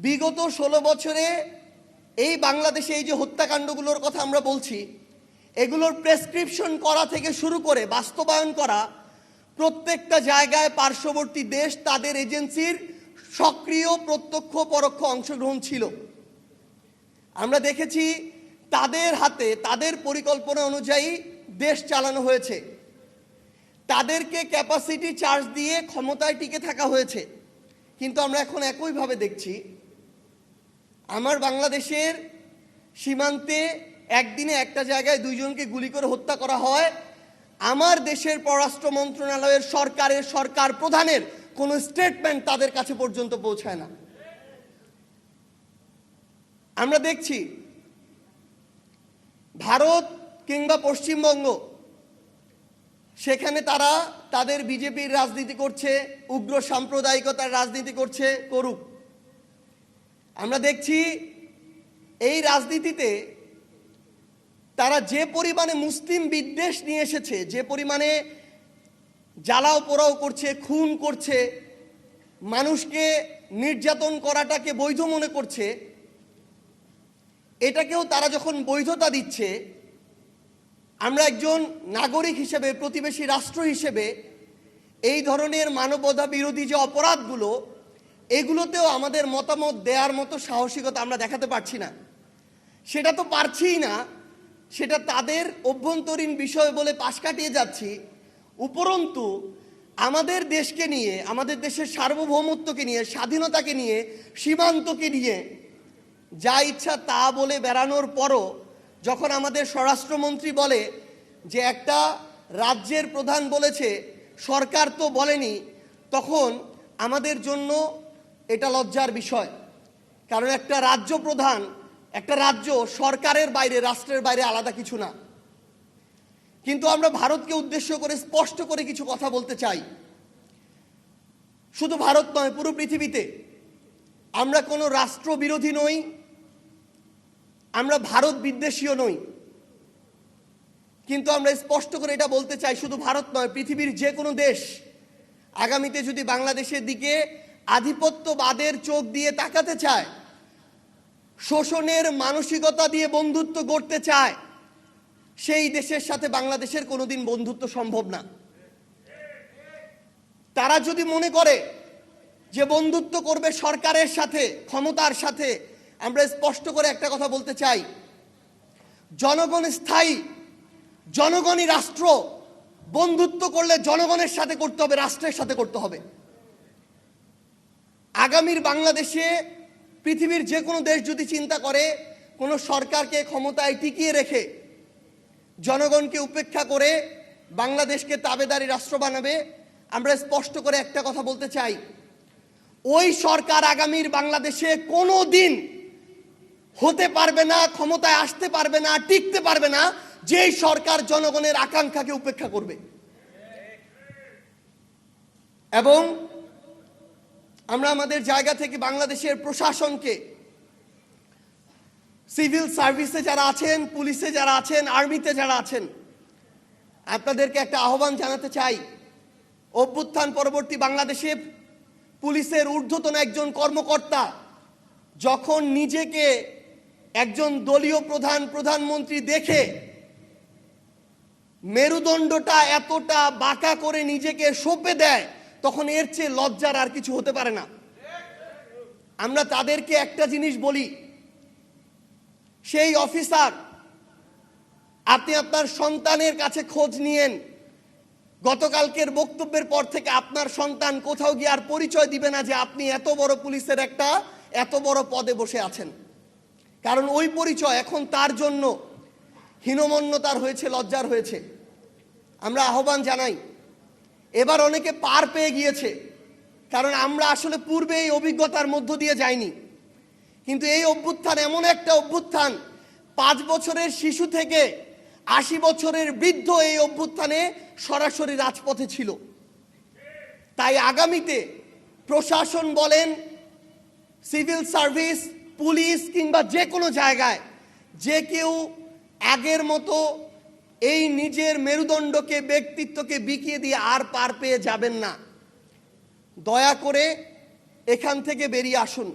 বিগত 16 বছরে এই বাংলাদেশে এই যে হত্যাকাণ্ডগুলোর কথা আমরা বলছি, এগুলোর প্রেসক্রিপশন করা থেকে শুরু করে বাস্তবায়ন করা প্রত্যেকটা জায়গায় পার্শ্ববর্তী দেশ তাদের এজেন্সির সক্রিয় প্রত্যক্ষ পরোক্ষ অংশগ্রহণ ছিল। আমরা দেখেছি তাদের হাতে তাদের পরিকল্পনা অনুযায়ী দেশ চালানো হয়েছে, তাদেরকে ক্যাপাসিটি চার্জ দিয়ে ক্ষমতায় টিকে থাকা হয়েছে। কিন্তু আমরা এখন একইভাবে দেখছি আমার বাংলাদেশের সীমান্তে একদিনে একটা জায়গায় 2 জনকে গুলি করে হত্যা করা হয়, আমার দেশের পররাষ্ট্র মন্ত্রণালয়ের সরকার প্রধানের কোনো স্টেটমেন্ট তাদের কাছে পর্যন্ত পৌঁছায় না। আমরা দেখছি ভারত কিংবা পশ্চিমবঙ্গ, সেখানে তারা তাদের বিজেপির রাজনীতি করছে, উগ্র সাম্প্রদায়িকতার রাজনীতি করছে, করুক। আমরা দেখছি এই রাজনীতিতে তারা যে পরিমাণে মুসলিম বিদ্বেষ নিয়ে এসেছে, যে পরিমাণে জ্বালাও পোড়াও করছে, খুন করছে, মানুষকে নির্যাতন করাটাকে বৈধ মনে করছে, এটাকেও তারা যখন বৈধতা দিচ্ছে, আমরা একজন নাগরিক হিসেবে, প্রতিবেশী রাষ্ট্র হিসেবে এই ধরনের মানবতা বিরোধী যে অপরাধগুলো, এগুলোতেও আমাদের মতামত দেওয়ার মতো সাহসিকতা আমরা দেখাতে পারছি না। সেটা তো পারছিই না, সেটা তাদের অভ্যন্তরীণ বিষয় বলে পাশ কাটিয়ে যাচ্ছি। উপরন্তু আমাদের দেশকে নিয়ে, আমাদের দেশের সার্বভৌমত্বকে নিয়ে, স্বাধীনতাকে নিয়ে, সীমান্তকে নিয়ে যা ইচ্ছা তা বলে বেড়ানোর পরও যখন আমাদের স্বরাষ্ট্রমন্ত্রী বলে যে একটা রাজ্যের প্রধান বলেছে, সরকার তো বলেনি, তখন আমাদের জন্য এটা লজ্জার বিষয়। কারণ একটা রাজ্য প্রধান, একটা রাজ্য সরকারের বাইরে, রাষ্ট্রের বাইরে আলাদা কিছু না। কিন্তু আমরা ভারতকে উদ্দেশ্য করে স্পষ্ট করে কিছু কথা বলতে চাই। শুধু ভারত নয়, পুরো পৃথিবীতে আমরা কোনো রাষ্ট্রবিরোধী নই, আমরা ভারত বিদ্বেষীও নই। কিন্তু আমরা স্পষ্ট করে এটা বলতে চাই, শুধু ভারত নয়, পৃথিবীর যে কোনো দেশ আগামীতে যদি বাংলাদেশের দিকে আধিপত্যবাদের চোখ দিয়ে তাকাতে চায়, শোষণের মানসিকতা দিয়ে বন্ধুত্ব গড়তে চায়, সেই দেশের সাথে বাংলাদেশের কোনোদিন বন্ধুত্ব সম্ভব না। তারা যদি মনে করে যে বন্ধুত্ব করবে সরকারের সাথে, ক্ষমতার সাথে, আমরা স্পষ্ট করে একটা কথা বলতে চাই, জনগণ স্থায়ী, জনগণই রাষ্ট্র। বন্ধুত্ব করলে জনগণের সাথে করতে হবে, রাষ্ট্রের সাথে করতে হবে। আগামীর বাংলাদেশে পৃথিবীর যে কোনো দেশ যদি চিন্তা করে কোনো সরকারকে ক্ষমতায় টিকিয়ে রেখে জনগণকে উপেক্ষা করে বাংলাদেশকে তাবেদারি রাষ্ট্র বানাবে, আমরা স্পষ্ট করে একটা কথা বলতে চাই, ওই সরকার আগামীর বাংলাদেশে কোনো দিন হতে পারবে না, ক্ষমতায় আসতে পারবে না, টিকতে পারবে না, যেই সরকার জনগণের আকাঙ্ক্ষাকে উপেক্ষা করবে। এবং আমরা আমাদের জায়গা থেকে বাংলাদেশের প্রশাসনকে, সিভিল সার্ভিসে যারা আছেন, পুলিশে যারা আছেন, আর্মিতে যারা আছেন, আপনাদেরকে একটা আহ্বান জানাতে চাই। অভ্যুত্থান পরবর্তী বাংলাদেশে পুলিশের ঊর্ধ্বতন একজন কর্মকর্তা যখন নিজেকে একজন দলীয় প্রধানমন্ত্রী দেখে মেরুদণ্ডটা এতটা বাঁকা করে নিজেকে সঁপে দেয়, তখন এর চেয়ে লজ্জার আর কিছু হতে পারে না। আমরা তাদেরকে একটা জিনিস বলি, সেই অফিসার, আপনি আপনার সন্তানের কাছে খোঁজ নিয়েন। গতকালকের বক্তব্যের পর থেকে আপনার সন্তান কোথাও গিয়ে আর পরিচয় দিবে না যে আপনি এত বড় পুলিশের একটা এত বড় পদে বসে আছেন। কারণ ওই পরিচয় এখন তার জন্য হীনমন্যতার হয়েছে, লজ্জার হয়েছে। আমরা আহ্বান জানাই, এবার অনেকে পার পেয়ে গিয়েছে, কারণ আমরা আসলে পূর্বে এই অভিজ্ঞতার মধ্য দিয়ে যাইনি। কিন্তু এই অভ্যুত্থান এমন একটা অভ্যুত্থান, 5 বছরের শিশু থেকে 80 বছরের বৃদ্ধ এই অভ্যুত্থানে সরাসরি রাজপথে ছিল। তাই আগামীতে প্রশাসন বলেন, সিভিল সার্ভিস, পুলিশ কিংবা যে কোনো জায়গায় যে কেউ আগের মতো এই নিজের মেরুদণ্ডকে, ব্যক্তিত্বকে বিকিয়ে দিয়ে আর পার পেয়ে যাবেন না। দয়া করে এখান থেকে বেরিয়ে আসুন।